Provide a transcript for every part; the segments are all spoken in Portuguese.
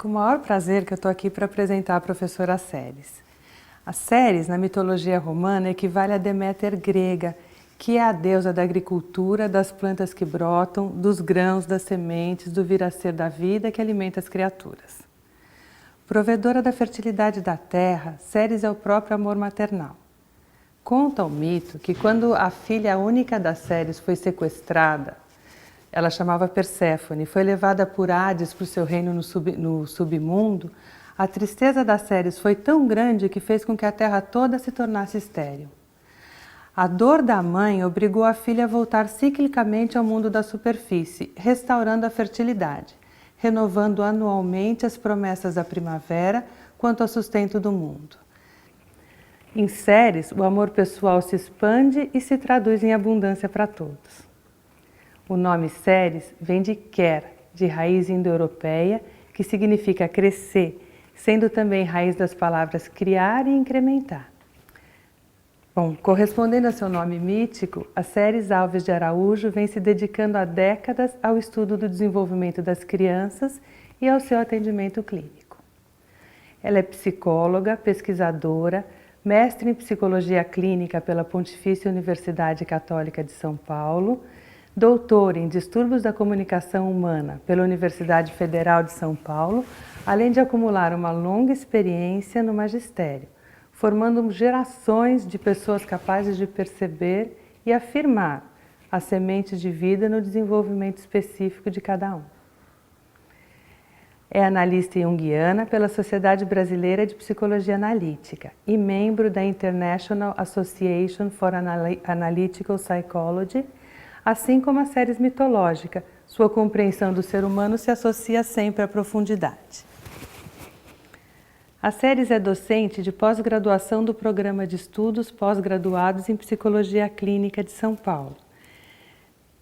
com o maior prazer que eu estou aqui para apresentar a professora Ceres. A Ceres, na mitologia romana, equivale a Deméter grega, que é a deusa da agricultura, das plantas que brotam, dos grãos, das sementes, do vir a ser da vida que alimenta as criaturas. Provedora da fertilidade da terra, Ceres é o próprio amor maternal. Conta o mito que quando a filha única da Ceres foi sequestrada, ela chamava Perséfone, foi levada por Hades para o seu reino no submundo, a tristeza da Ceres foi tão grande que fez com que a terra toda se tornasse estéril. A dor da mãe obrigou a filha a voltar ciclicamente ao mundo da superfície, restaurando a fertilidade, renovando anualmente as promessas da primavera quanto ao sustento do mundo. Em Ceres, o amor pessoal se expande e se traduz em abundância para todos. O nome Ceres vem de Quer, de raiz indo-europeia, que significa crescer, sendo também raiz das palavras criar e incrementar. Bom, correspondendo a seu nome mítico, a Ceres Alves de Araújo vem se dedicando há décadas ao estudo do desenvolvimento das crianças e ao seu atendimento clínico. Ela é psicóloga, pesquisadora, mestre em psicologia clínica pela Pontifícia Universidade Católica de São Paulo, doutora em distúrbios da comunicação humana pela Universidade Federal de São Paulo, além de acumular uma longa experiência no magistério, formando gerações de pessoas capazes de perceber e afirmar as sementes de vida no desenvolvimento específico de cada um. É analista junguiana pela Sociedade Brasileira de Psicologia Analítica e membro da International Association for Analytical Psychology, assim como a Ceres mitológica. Sua compreensão do ser humano se associa sempre à profundidade. A Ceres é docente de pós-graduação do Programa de Estudos Pós-Graduados em Psicologia Clínica de São Paulo,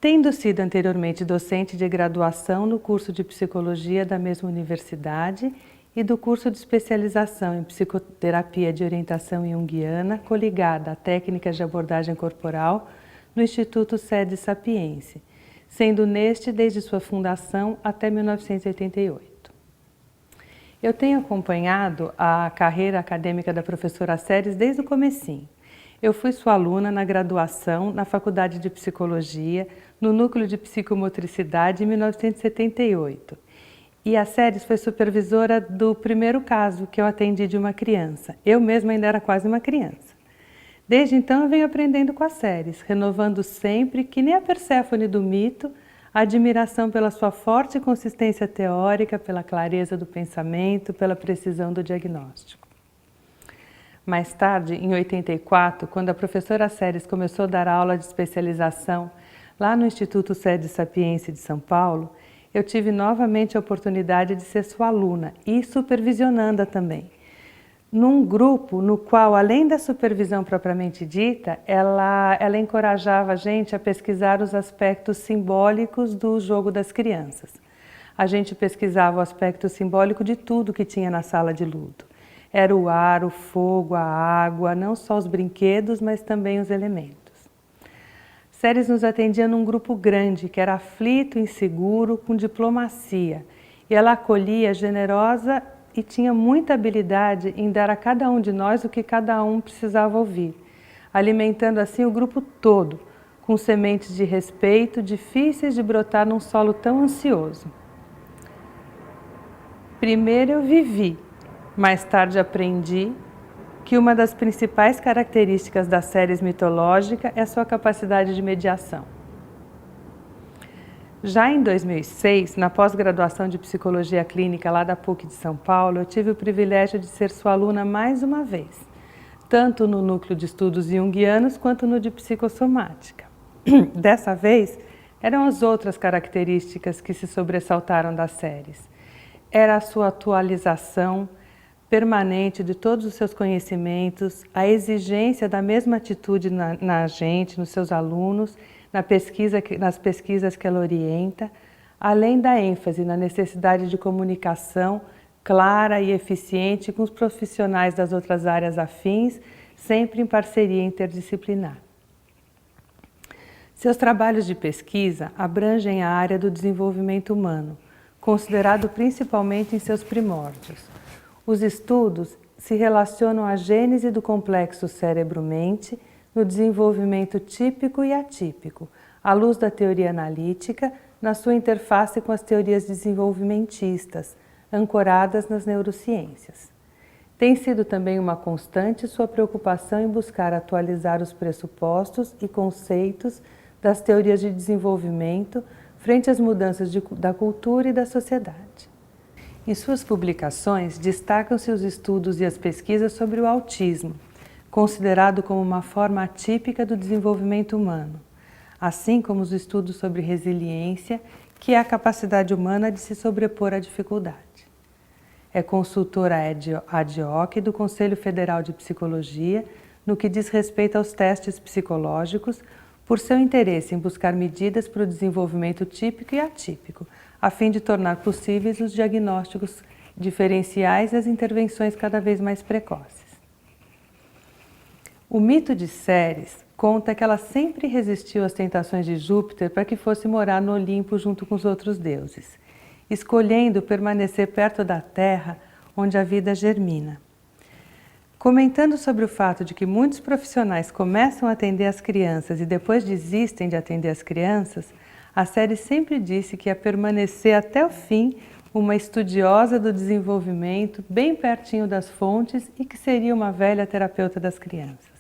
tendo sido anteriormente docente de graduação no curso de Psicologia da mesma universidade e do curso de especialização em Psicoterapia de Orientação Junguiana, coligada a técnicas de abordagem corporal no Instituto Sede Sapiense, sendo neste desde sua fundação até 1988. Eu tenho acompanhado a carreira acadêmica da professora Ceres desde o comecinho. Eu fui sua aluna na graduação, na Faculdade de Psicologia, no Núcleo de Psicomotricidade em 1978. E a Ceres foi supervisora do primeiro caso que eu atendi de uma criança. Eu mesma ainda era quase uma criança. Desde então eu venho aprendendo com a Ceres, renovando sempre, que nem a Perséfone do mito, a admiração pela sua forte consistência teórica, pela clareza do pensamento, pela precisão do diagnóstico. Mais tarde, em 84, quando a professora Ceres começou a dar aula de especialização lá no Instituto Sede Sapiense de São Paulo, eu tive novamente a oportunidade de ser sua aluna e supervisionanda também, num grupo no qual, além da supervisão propriamente dita, ela encorajava a gente a pesquisar os aspectos simbólicos do jogo das crianças. A gente pesquisava o aspecto simbólico de tudo que tinha na sala de ludo. Era o ar, o fogo, a água, não só os brinquedos, mas também os elementos. Ceres nos atendia num grupo grande, que era aflito, inseguro, com diplomacia, e ela acolhia generosa e tinha muita habilidade em dar a cada um de nós o que cada um precisava ouvir, alimentando assim o grupo todo, com sementes de respeito difíceis de brotar num solo tão ansioso. Primeiro eu vivi, mais tarde aprendi que uma das principais características da Ceres mitológica é a sua capacidade de mediação. Já em 2006, na pós-graduação de Psicologia Clínica lá da PUC de São Paulo, eu tive o privilégio de ser sua aluna mais uma vez, tanto no Núcleo de Estudos Junguianos quanto no de Psicossomática. Dessa vez, eram as outras características que se sobressaltaram da Ceres. Era a sua atualização permanente de todos os seus conhecimentos, a exigência da mesma atitude na gente, nos seus alunos, nas pesquisas que ela orienta, além da ênfase na necessidade de comunicação clara e eficiente com os profissionais das outras áreas afins, sempre em parceria interdisciplinar. Seus trabalhos de pesquisa abrangem a área do desenvolvimento humano, considerado principalmente em seus primórdios. Os estudos se relacionam à gênese do complexo cérebro-mente no desenvolvimento típico e atípico, à luz da teoria analítica, na sua interface com as teorias desenvolvimentistas, ancoradas nas neurociências. Tem sido também uma constante sua preocupação em buscar atualizar os pressupostos e conceitos das teorias de desenvolvimento frente às mudanças da cultura e da sociedade. Em suas publicações, destacam-se os estudos e as pesquisas sobre o autismo, considerado como uma forma atípica do desenvolvimento humano, assim como os estudos sobre resiliência, que é a capacidade humana de se sobrepor à dificuldade. É consultora ad hoc do Conselho Federal de Psicologia no que diz respeito aos testes psicológicos, por seu interesse em buscar medidas para o desenvolvimento típico e atípico, a fim de tornar possíveis os diagnósticos diferenciais e as intervenções cada vez mais precoces. O mito de Ceres conta que ela sempre resistiu às tentações de Júpiter para que fosse morar no Olimpo junto com os outros deuses, escolhendo permanecer perto da Terra, onde a vida germina. Comentando sobre o fato de que muitos profissionais começam a atender as crianças e depois desistem de atender as crianças, a Ceres sempre disse que ia permanecer até o fim uma estudiosa do desenvolvimento, bem pertinho das fontes, e que seria uma velha terapeuta das crianças.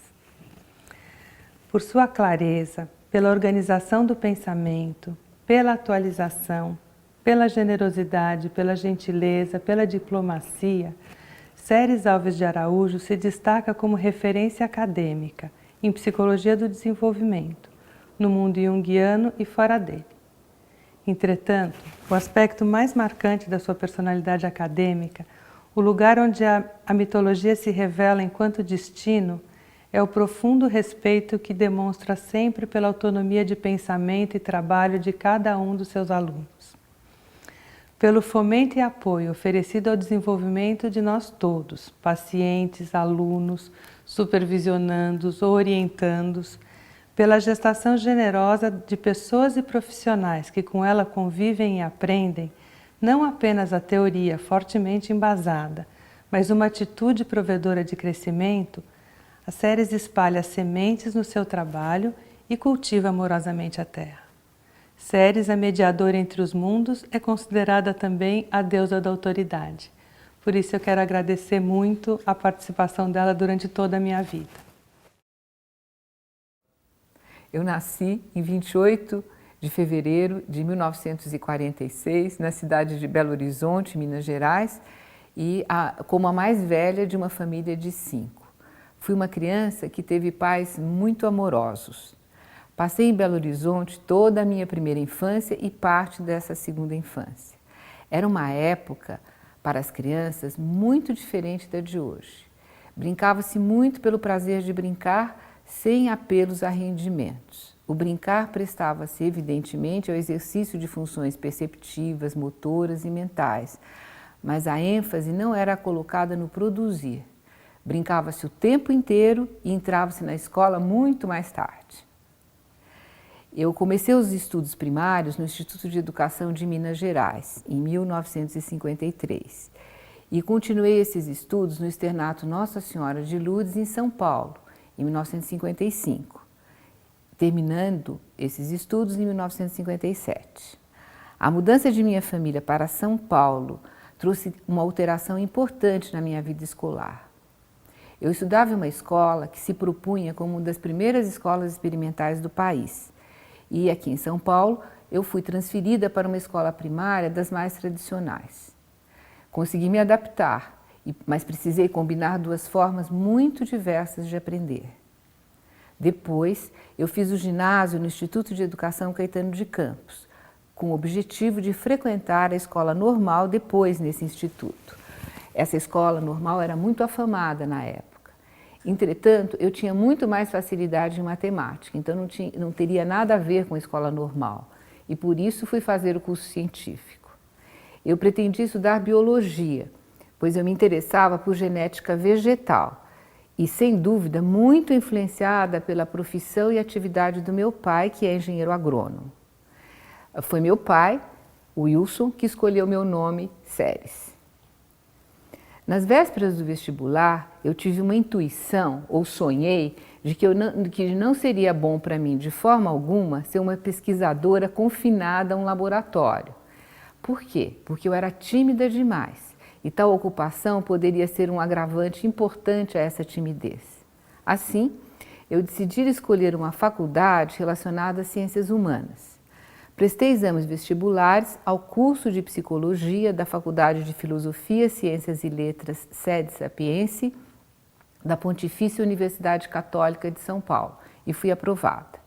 Por sua clareza, pela organização do pensamento, pela atualização, pela generosidade, pela gentileza, pela diplomacia, Ceres Alves de Araújo se destaca como referência acadêmica em psicologia do desenvolvimento, no mundo junguiano e fora dele. Entretanto, o aspecto mais marcante da sua personalidade acadêmica, o lugar onde a mitologia se revela enquanto destino, é o profundo respeito que demonstra sempre pela autonomia de pensamento e trabalho de cada um dos seus alunos. Pelo fomento e apoio oferecido ao desenvolvimento de nós todos, pacientes, alunos, supervisionandos, orientandos, pela gestação generosa de pessoas e profissionais que com ela convivem e aprendem, não apenas a teoria fortemente embasada, mas uma atitude provedora de crescimento, a Ceres espalha sementes no seu trabalho e cultiva amorosamente a terra. Ceres, a mediadora entre os mundos, é considerada também a deusa da autoridade. Por isso eu quero agradecer muito a participação dela durante toda a minha vida. Eu nasci em 28 de fevereiro de 1946, na cidade de Belo Horizonte, Minas Gerais, e como a mais velha de uma família de 5. Fui uma criança que teve pais muito amorosos. Passei em Belo Horizonte toda a minha primeira infância e parte dessa segunda infância. Era uma época, para as crianças, muito diferente da de hoje. Brincava-se muito pelo prazer de brincar, sem apelos a rendimentos. O brincar prestava-se, evidentemente, ao exercício de funções perceptivas, motoras e mentais, mas a ênfase não era colocada no produzir. Brincava-se o tempo inteiro e entrava-se na escola muito mais tarde. Eu comecei os estudos primários no Instituto de Educação de Minas Gerais, em 1953, e continuei esses estudos no Externato Nossa Senhora de Lourdes, em São Paulo, em 1955, terminando esses estudos em 1957. A mudança de minha família para São Paulo trouxe uma alteração importante na minha vida escolar. Eu estudava em uma escola que se propunha como uma das primeiras escolas experimentais do país. E aqui em São Paulo, eu fui transferida para uma escola primária das mais tradicionais. Consegui me adaptar, mas precisei combinar duas formas muito diversas de aprender. Depois, eu fiz o ginásio no Instituto de Educação Caetano de Campos, com o objetivo de frequentar a escola normal depois nesse instituto. Essa escola normal era muito afamada na época. Entretanto, eu tinha muito mais facilidade em matemática, então não teria nada a ver com a escola normal. E por isso fui fazer o curso científico. Eu pretendia estudar biologia, pois eu me interessava por genética vegetal e, sem dúvida, muito influenciada pela profissão e atividade do meu pai, que é engenheiro agrônomo. Foi meu pai Wilson, que escolheu meu nome, Ceres. Nas vésperas do vestibular, eu tive uma intuição, ou sonhei, de que não seria bom para mim, de forma alguma, ser uma pesquisadora confinada a um laboratório. Por quê? Porque eu era tímida demais e tal ocupação poderia ser um agravante importante a essa timidez. Assim, eu decidi escolher uma faculdade relacionada às ciências humanas. Prestei exames vestibulares ao curso de Psicologia da Faculdade de Filosofia, Ciências e Letras Sede Sapiense, da Pontifícia Universidade Católica de São Paulo, e fui aprovada.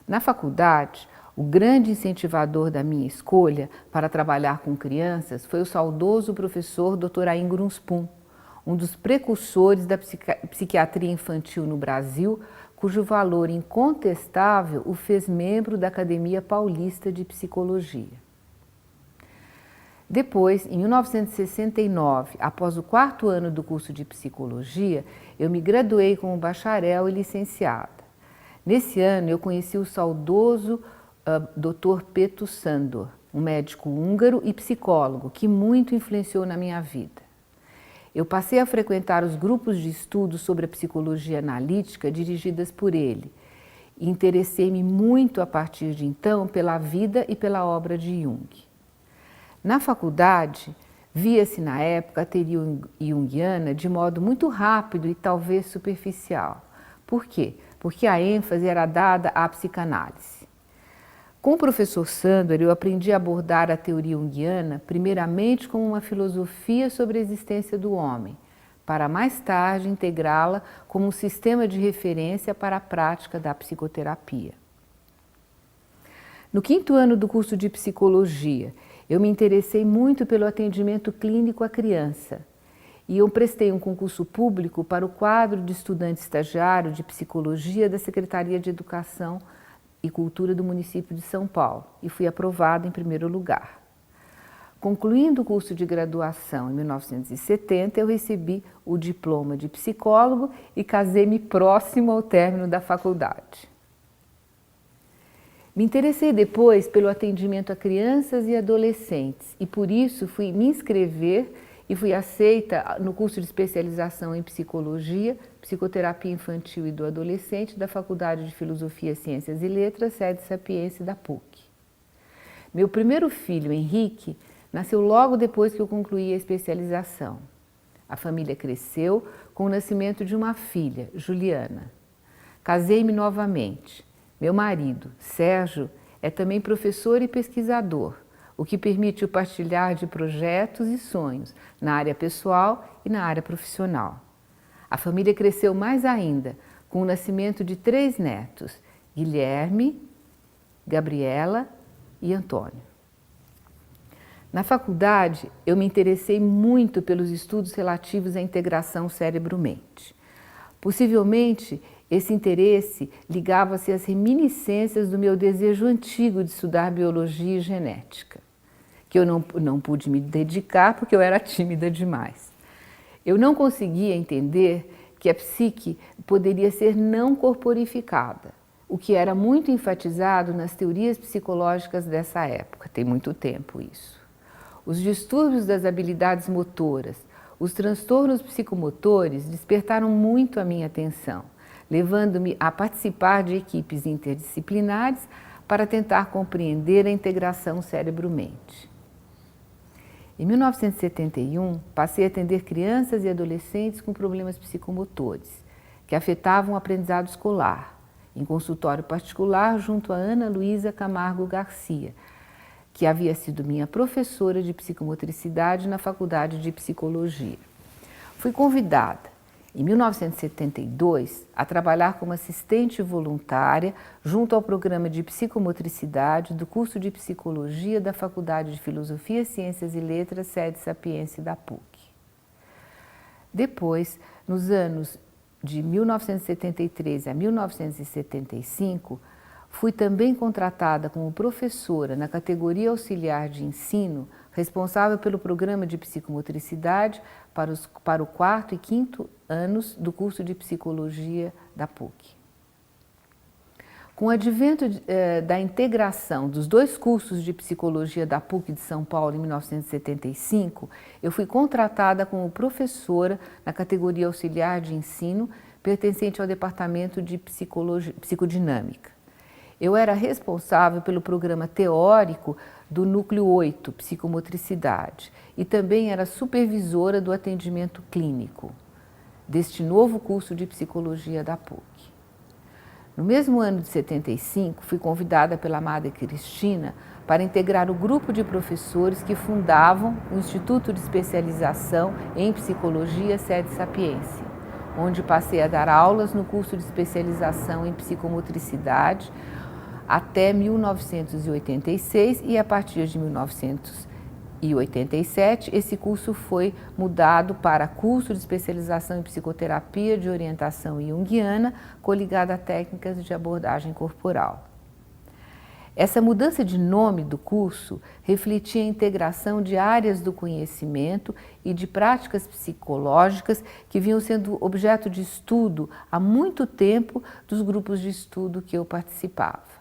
Na faculdade, o grande incentivador da minha escolha para trabalhar com crianças foi o saudoso professor Dr. Ain Grunspun, um dos precursores da psiquiatria infantil no Brasil, cujo valor incontestável o fez membro da Academia Paulista de Psicologia. Depois, em 1969, após o 4º ano do curso de Psicologia, eu me graduei como bacharel e licenciada. Nesse ano, eu conheci o saudoso Dr. Peto Sándor, um médico húngaro e psicólogo que muito influenciou na minha vida. Eu passei a frequentar os grupos de estudo sobre a psicologia analítica dirigidas por ele e interessei-me muito a partir de então pela vida e pela obra de Jung. Na faculdade, via-se na época a teoria junguiana de modo muito rápido e talvez superficial. Por quê? Porque a ênfase era dada à psicanálise. Com o professor Sándor, eu aprendi a abordar a teoria junguiana primeiramente como uma filosofia sobre a existência do homem, para mais tarde integrá-la como um sistema de referência para a prática da psicoterapia. No 5º ano do curso de Psicologia, eu me interessei muito pelo atendimento clínico à criança e eu prestei um concurso público para o quadro de estudante estagiário de Psicologia da Secretaria de Educação e Cultura do município de São Paulo e fui aprovada em primeiro lugar. Concluindo o curso de graduação em 1970, eu recebi o diploma de psicólogo e casei-me próximo ao término da faculdade. Me interessei depois pelo atendimento a crianças e adolescentes e por isso fui me inscrever e fui aceita no curso de especialização em Psicologia, Psicoterapia Infantil e do Adolescente da Faculdade de Filosofia, Ciências e Letras, Sede Sapiense da PUC. Meu primeiro filho, Henrique, nasceu logo depois que eu concluí a especialização. A família cresceu com o nascimento de uma filha, Juliana. Casei-me novamente. Meu marido, Sérgio, é também professor e pesquisador, o que permite o partilhar de projetos e sonhos na área pessoal e na área profissional. A família cresceu mais ainda, com o nascimento de 3 netos, Guilherme, Gabriela e Antônio. Na faculdade, eu me interessei muito pelos estudos relativos à integração cérebro-mente. Possivelmente, esse interesse ligava-se às reminiscências do meu desejo antigo de estudar biologia e genética, que eu não pude me dedicar porque eu era tímida demais. Eu não conseguia entender que a psique poderia ser não corporificada, o que era muito enfatizado nas teorias psicológicas dessa época, tem muito tempo isso. Os distúrbios das habilidades motoras, os transtornos psicomotores despertaram muito a minha atenção, levando-me a participar de equipes interdisciplinares para tentar compreender a integração cérebro-mente. Em 1971, passei a atender crianças e adolescentes com problemas psicomotores, que afetavam o aprendizado escolar, em consultório particular junto a Ana Luísa Camargo Garcia, que havia sido minha professora de psicomotricidade na Faculdade de Psicologia. Fui convidada, em 1972, a trabalhar como assistente voluntária junto ao programa de psicomotricidade do curso de Psicologia da Faculdade de Filosofia, Ciências e Letras, Sede Sapiense da PUC. Depois, nos anos de 1973 a 1975, fui também contratada como professora na categoria auxiliar de ensino, responsável pelo programa de psicomotricidade para o 4º e 5º anos do curso de Psicologia da PUC. Com o advento da integração dos dois cursos de psicologia da PUC de São Paulo em 1975, eu fui contratada como professora na categoria auxiliar de ensino, pertencente ao departamento de psicodinâmica. Eu era responsável pelo programa teórico do Núcleo 8, Psicomotricidade, e também era supervisora do atendimento clínico deste novo curso de psicologia da PUC. No mesmo ano de 75, fui convidada pela Madre Cristina para integrar o grupo de professores que fundavam o Instituto de Especialização em Psicologia Sede Sapiense, onde passei a dar aulas no curso de especialização em psicomotricidade até 1986 e a partir de 1987 esse curso foi mudado para curso de especialização em psicoterapia de orientação junguiana coligada a técnicas de abordagem corporal. Essa mudança de nome do curso refletia a integração de áreas do conhecimento e de práticas psicológicas que vinham sendo objeto de estudo há muito tempo dos grupos de estudo que eu participava.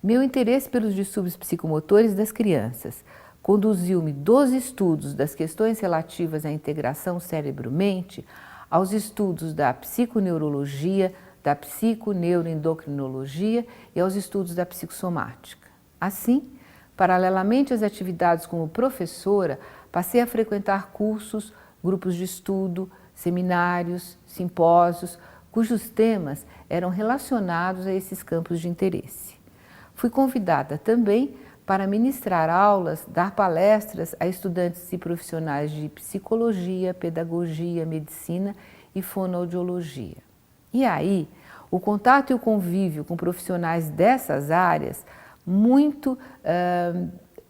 Meu interesse pelos distúrbios psicomotores das crianças conduziu-me dos estudos das questões relativas à integração cérebro-mente aos estudos da psiconeurologia, da psiconeuroendocrinologia e aos estudos da psicossomática. Assim, paralelamente às atividades como professora, passei a frequentar cursos, grupos de estudo, seminários, simpósios, cujos temas eram relacionados a esses campos de interesse. Fui convidada também para ministrar aulas, dar palestras a estudantes e profissionais de psicologia, pedagogia, medicina e fonoaudiologia. E aí, o contato e o convívio com profissionais dessas áreas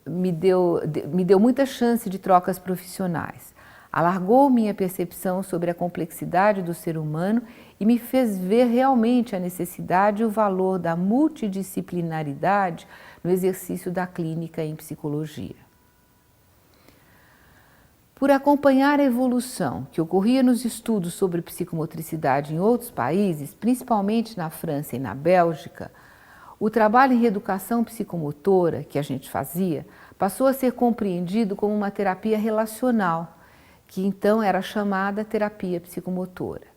me deu muita chance de trocas profissionais. Alargou minha percepção sobre a complexidade do ser humano e me fez ver realmente a necessidade e o valor da multidisciplinaridade no exercício da clínica em psicologia. Por acompanhar a evolução que ocorria nos estudos sobre psicomotricidade em outros países, principalmente na França e na Bélgica, o trabalho em reeducação psicomotora que a gente fazia passou a ser compreendido como uma terapia relacional, que então era chamada terapia psicomotora.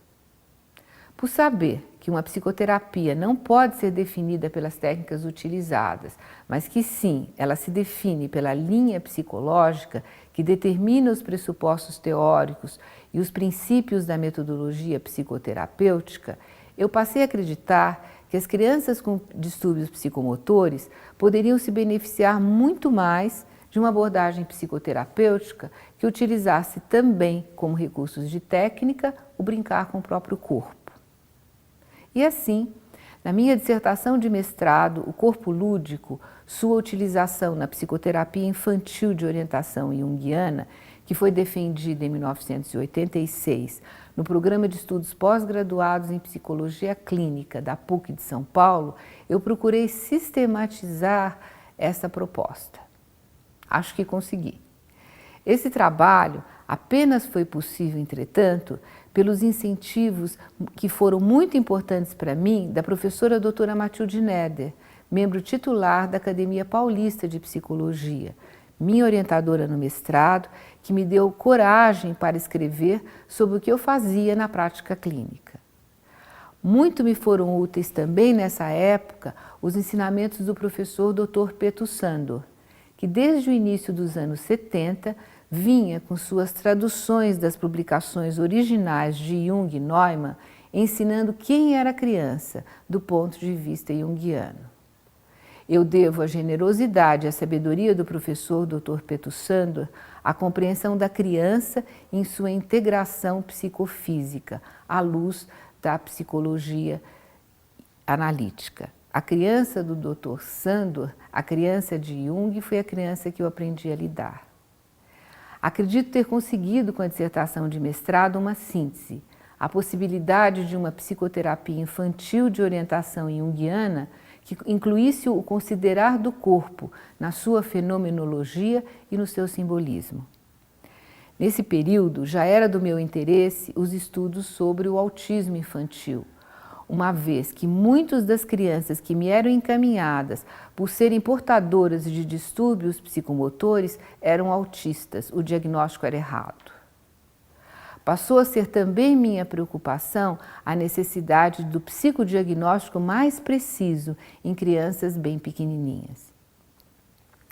Por saber que uma psicoterapia não pode ser definida pelas técnicas utilizadas, mas que sim, ela se define pela linha psicológica que determina os pressupostos teóricos e os princípios da metodologia psicoterapêutica, eu passei a acreditar que as crianças com distúrbios psicomotores poderiam se beneficiar muito mais de uma abordagem psicoterapêutica que utilizasse também como recursos de técnica o brincar com o próprio corpo. E assim, na minha dissertação de mestrado, O Corpo Lúdico, sua utilização na psicoterapia infantil de orientação junguiana, que foi defendida em 1986 no Programa de Estudos Pós-Graduados em Psicologia Clínica da PUC de São Paulo, eu procurei sistematizar essa proposta. Acho que consegui. Esse trabalho apenas foi possível, entretanto, pelos incentivos que foram muito importantes para mim da professora doutora Matilde Neder, membro titular da Academia Paulista de Psicologia, minha orientadora no mestrado, que me deu coragem para escrever sobre o que eu fazia na prática clínica. Muito me foram úteis também nessa época os ensinamentos do professor Dr. Petussandor, que desde o início dos anos 70 vinha com suas traduções das publicações originais de Jung e Neumann, ensinando quem era a criança do ponto de vista junguiano. Eu devo à generosidade e à sabedoria do professor Dr. Petussandor a compreensão da criança em sua integração psicofísica, à luz da psicologia analítica. A criança do Dr. Sandor, a criança de Jung, foi a criança que eu aprendi a lidar. Acredito ter conseguido com a dissertação de mestrado uma síntese, a possibilidade de uma psicoterapia infantil de orientação junguiana que incluísse o considerar do corpo na sua fenomenologia e no seu simbolismo. Nesse período, já era do meu interesse os estudos sobre o autismo infantil, uma vez que muitas das crianças que me eram encaminhadas por serem portadoras de distúrbios psicomotores eram autistas, o diagnóstico era errado. Passou a ser também minha preocupação a necessidade do psicodiagnóstico mais preciso em crianças bem pequenininhas.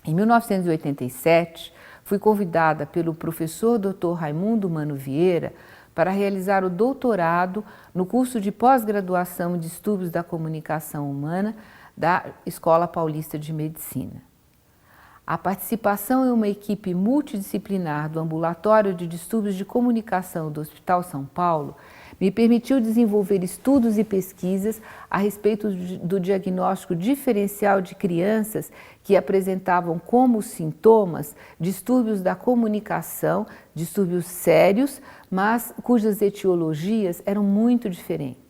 Em 1987, fui convidada pelo professor Dr. Raimundo Mano Vieira para realizar o doutorado no curso de pós-graduação em distúrbios da comunicação humana da Escola Paulista de Medicina. A participação em uma equipe multidisciplinar do Ambulatório de Distúrbios de Comunicação do Hospital São Paulo me permitiu desenvolver estudos e pesquisas a respeito do diagnóstico diferencial de crianças que apresentavam como sintomas distúrbios da comunicação, distúrbios sérios, mas cujas etiologias eram muito diferentes.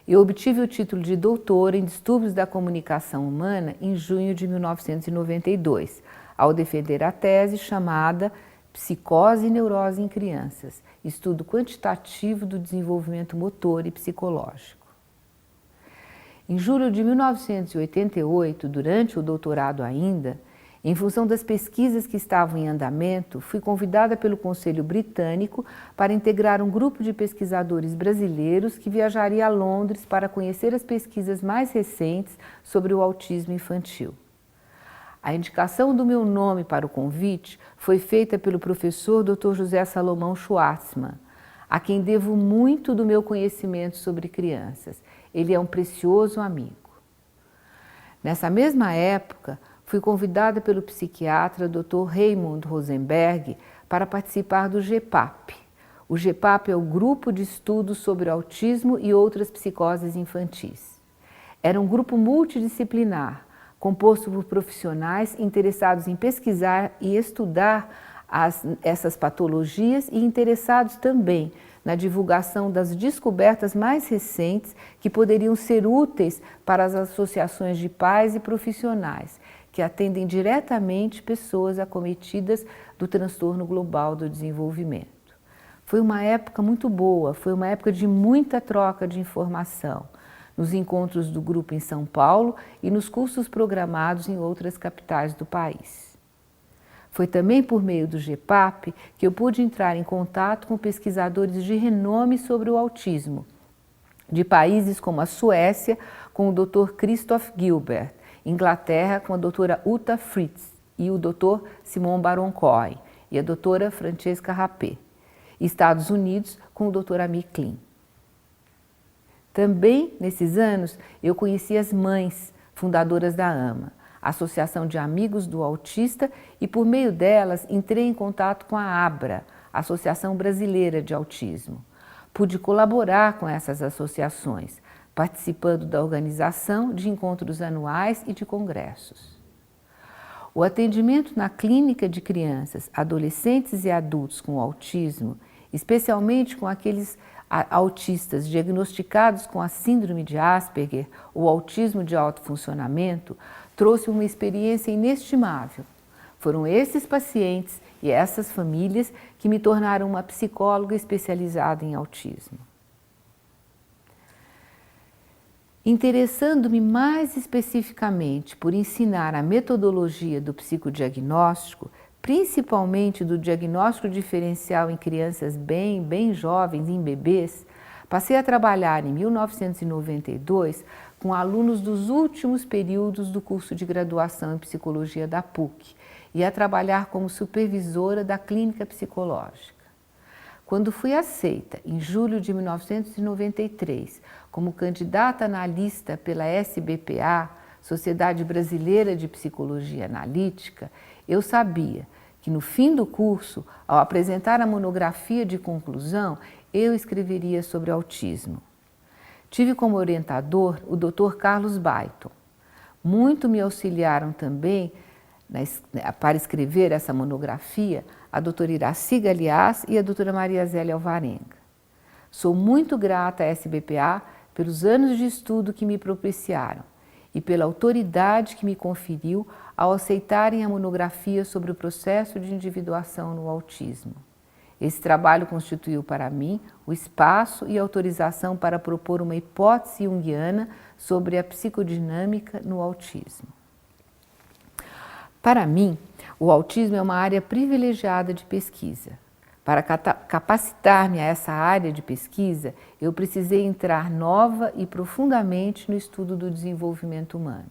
Eu obtive o título de doutora em distúrbios da comunicação humana em junho de 1992, ao defender a tese chamada Psicose e Neurose em Crianças, estudo quantitativo do desenvolvimento motor e psicológico. Em julho de 1988, durante o doutorado ainda, em função das pesquisas que estavam em andamento, fui convidada pelo Conselho Britânico para integrar um grupo de pesquisadores brasileiros que viajaria a Londres para conhecer as pesquisas mais recentes sobre o autismo infantil. A indicação do meu nome para o convite foi feita pelo professor Dr. José Salomão Schwartzman, a quem devo muito do meu conhecimento sobre crianças. Ele é um precioso amigo. Nessa mesma época, fui convidada pelo psiquiatra Dr. Raymond Rosenberg para participar do GEPAP. O GEPAP é o Grupo de Estudos sobre Autismo e Outras Psicoses Infantis. Era um grupo multidisciplinar, composto por profissionais interessados em pesquisar e estudar essas patologias e interessados também na divulgação das descobertas mais recentes que poderiam ser úteis para as associações de pais e profissionais que atendem diretamente pessoas acometidas do transtorno global do desenvolvimento. Foi uma época muito boa, foi uma época de muita troca de informação, nos encontros do grupo em São Paulo e nos cursos programados em outras capitais do país. Foi também por meio do GEPAP que eu pude entrar em contato com pesquisadores de renome sobre o autismo, de países como a Suécia, com o Dr. Christoph Gilbert, Inglaterra, com a doutora Uta Fritz e o Dr. Simon Baron-Cohen e a doutora Francesca Rapé, e Estados Unidos, com o Dr. Amir Klin. Também, nesses anos, eu conheci as mães fundadoras da AMA, Associação de Amigos do Autista, e por meio delas entrei em contato com a ABRA, Associação Brasileira de Autismo. Pude colaborar com essas associações, participando da organização de encontros anuais e de congressos. O atendimento na clínica de crianças, adolescentes e adultos com autismo, especialmente com aqueles autistas diagnosticados com a síndrome de Asperger ou autismo de alto funcionamento, trouxe uma experiência inestimável. Foram esses pacientes e essas famílias que me tornaram uma psicóloga especializada em autismo. Interessando-me mais especificamente por ensinar a metodologia do psicodiagnóstico, principalmente do diagnóstico diferencial em crianças bem jovens, em bebês, passei a trabalhar em 1992 com alunos dos últimos períodos do curso de graduação em psicologia da PUC e a trabalhar como supervisora da clínica psicológica. Quando fui aceita, em julho de 1993, como candidata analista pela SBPA, Sociedade Brasileira de Psicologia Analítica, eu sabia que no fim do curso, ao apresentar a monografia de conclusão, eu escreveria sobre autismo. Tive como orientador o Dr. Carlos Baiton. Muito me auxiliaram também para escrever essa monografia a doutora Iraci Galiás e a doutora Maria Zélia Alvarenga. Sou muito grata à SBPA pelos anos de estudo que me propiciaram e pela autoridade que me conferiu ao aceitarem a monografia sobre o processo de individuação no autismo. Esse trabalho constituiu para mim o espaço e autorização para propor uma hipótese junguiana sobre a psicodinâmica no autismo. Para mim, o autismo é uma área privilegiada de pesquisa. Para capacitar-me a essa área de pesquisa, eu precisei entrar nova e profundamente no estudo do desenvolvimento humano.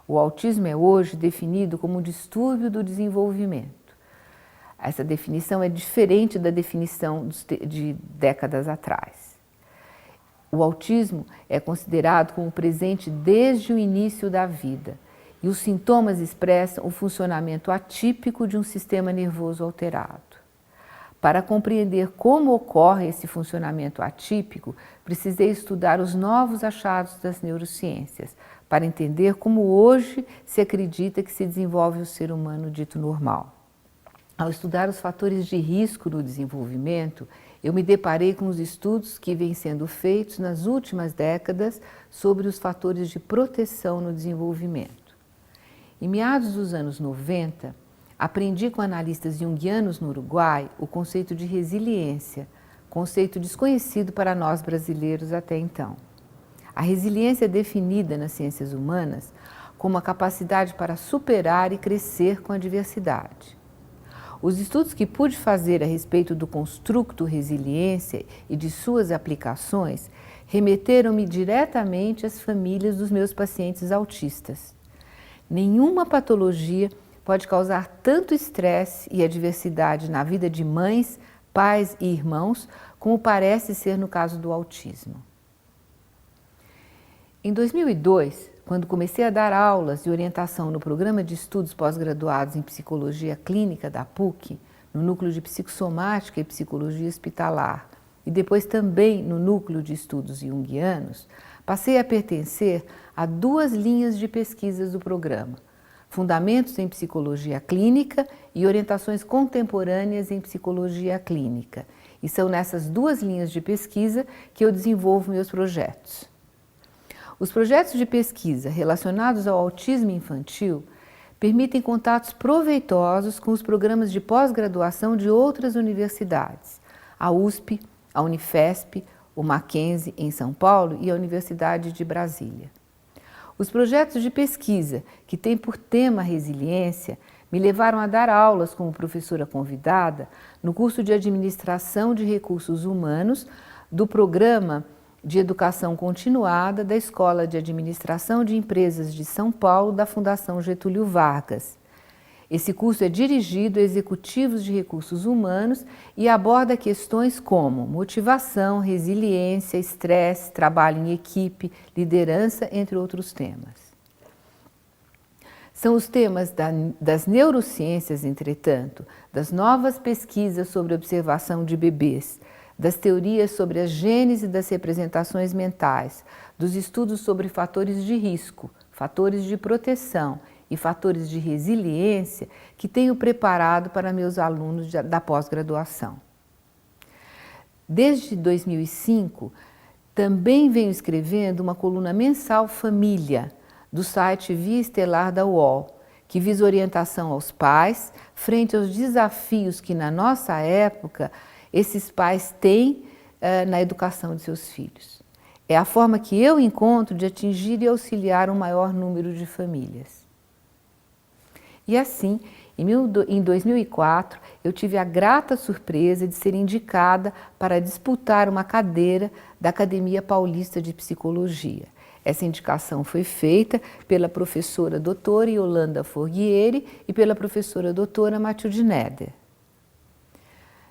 O autismo é hoje definido como um distúrbio do desenvolvimento. Essa definição é diferente da definição de décadas atrás. O autismo é considerado como presente desde o início da vida e os sintomas expressam o funcionamento atípico de um sistema nervoso alterado. Para compreender como ocorre esse funcionamento atípico, precisei estudar os novos achados das neurociências, para entender como hoje se acredita que se desenvolve o ser humano dito normal. Ao estudar os fatores de risco no desenvolvimento, eu me deparei com os estudos que vêm sendo feitos nas últimas décadas sobre os fatores de proteção no desenvolvimento. Em meados dos anos 90, aprendi com analistas junguianos no Uruguai o conceito de resiliência, conceito desconhecido para nós brasileiros até então. A resiliência é definida nas ciências humanas como a capacidade para superar e crescer com a adversidade. Os estudos que pude fazer a respeito do construto resiliência e de suas aplicações remeteram-me diretamente às famílias dos meus pacientes autistas. Nenhuma patologia pode causar tanto estresse e adversidade na vida de mães, pais e irmãos como parece ser no caso do autismo. Em 2002, quando comecei a dar aulas e orientação no programa de estudos pós-graduados em psicologia clínica da PUC, no núcleo de psicossomática e psicologia hospitalar, e depois também no núcleo de estudos junguianos, passei a pertencer a duas linhas de pesquisas do programa: Fundamentos em Psicologia Clínica e Orientações Contemporâneas em Psicologia Clínica. E são nessas duas linhas de pesquisa que eu desenvolvo meus projetos. Os projetos de pesquisa relacionados ao autismo infantil permitem contatos proveitosos com os programas de pós-graduação de outras universidades, a USP, a Unifesp, o Mackenzie em São Paulo e a Universidade de Brasília. Os projetos de pesquisa, que têm por tema resiliência, me levaram a dar aulas como professora convidada no curso de Administração de Recursos Humanos do Programa de Educação Continuada da Escola de Administração de Empresas de São Paulo da Fundação Getúlio Vargas. Esse curso é dirigido a executivos de recursos humanos e aborda questões como motivação, resiliência, estresse, trabalho em equipe, liderança, entre outros temas. São os temas das neurociências, entretanto, das novas pesquisas sobre observação de bebês, das teorias sobre a gênese das representações mentais, dos estudos sobre fatores de risco, fatores de proteção e fatores de resiliência que tenho preparado para meus alunos da pós-graduação. Desde 2005, também venho escrevendo uma coluna mensal Família, do site Via Estelar da UOL, que visa orientação aos pais frente aos desafios que na nossa época esses pais têm na educação de seus filhos. É a forma que eu encontro de atingir e auxiliar um maior número de famílias. E assim, em 2004, eu tive a grata surpresa de ser indicada para disputar uma cadeira da Academia Paulista de Psicologia. Essa indicação foi feita pela professora doutora Yolanda Forghieri e pela professora doutora Matilde Neder.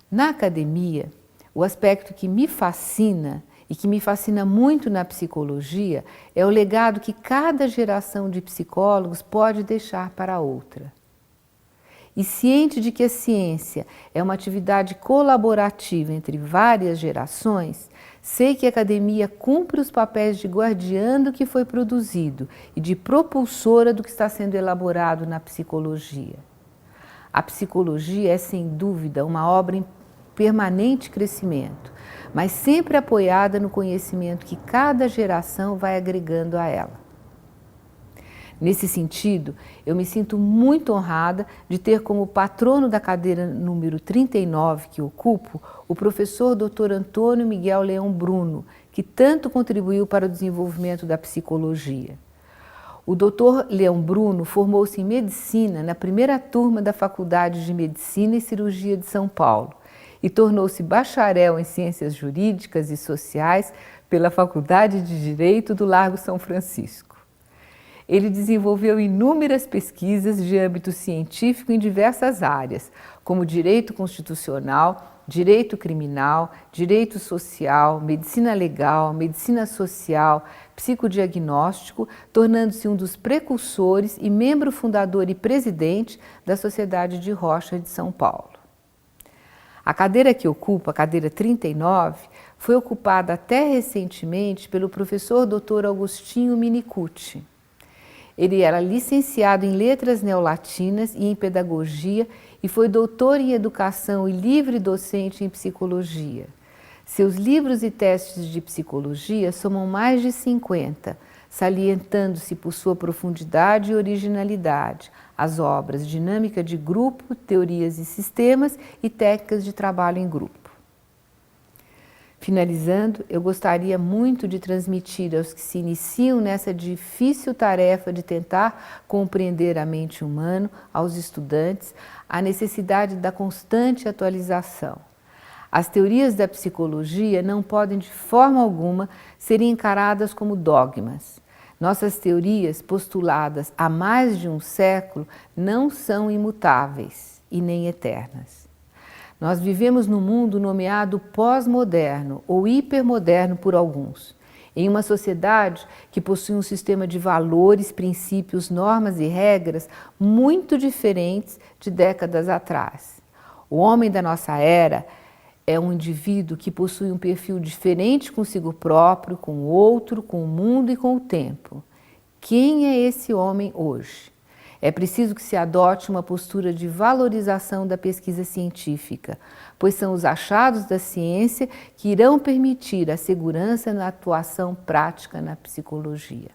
Na academia, o aspecto que me fascina e que me fascina muito na psicologia é o legado que cada geração de psicólogos pode deixar para a outra. E ciente de que a ciência é uma atividade colaborativa entre várias gerações, sei que a academia cumpre os papéis de guardiã do que foi produzido e de propulsora do que está sendo elaborado na psicologia. A psicologia é, sem dúvida, uma obra em permanente crescimento, mas sempre apoiada no conhecimento que cada geração vai agregando a ela. Nesse sentido, eu me sinto muito honrada de ter como patrono da cadeira número 39 que ocupo o professor Dr. Antônio Miguel Leão Bruno, que tanto contribuiu para o desenvolvimento da psicologia. O Dr. Leão Bruno formou-se em medicina na primeira turma da Faculdade de Medicina e Cirurgia de São Paulo e tornou-se bacharel em Ciências Jurídicas e Sociais pela Faculdade de Direito do Largo São Francisco. Ele desenvolveu inúmeras pesquisas de âmbito científico em diversas áreas, como direito constitucional, direito criminal, direito social, medicina legal, medicina social, psicodiagnóstico, tornando-se um dos precursores e membro fundador e presidente da Sociedade de Rocha de São Paulo. A cadeira que ocupa, a cadeira 39, foi ocupada até recentemente pelo professor Dr. Augustinho Minicucci. Ele era licenciado em Letras Neolatinas e em Pedagogia e foi doutor em Educação e livre docente em Psicologia. Seus livros e testes de psicologia somam mais de 50, salientando-se por sua profundidade e originalidade, as obras Dinâmica de Grupo, Teorias e Sistemas e Técnicas de Trabalho em Grupo. Finalizando, eu gostaria muito de transmitir aos que se iniciam nessa difícil tarefa de tentar compreender a mente humana, aos estudantes, a necessidade da constante atualização. As teorias da psicologia não podem de forma alguma ser encaradas como dogmas. Nossas teorias, postuladas há mais de um século, não são imutáveis e nem eternas. Nós vivemos num mundo nomeado pós-moderno ou hipermoderno por alguns, em uma sociedade que possui um sistema de valores, princípios, normas e regras muito diferentes de décadas atrás. O homem da nossa era é um indivíduo que possui um perfil diferente consigo próprio, com o outro, com o mundo e com o tempo. Quem é esse homem hoje? É preciso que se adote uma postura de valorização da pesquisa científica, pois são os achados da ciência que irão permitir a segurança na atuação prática na psicologia.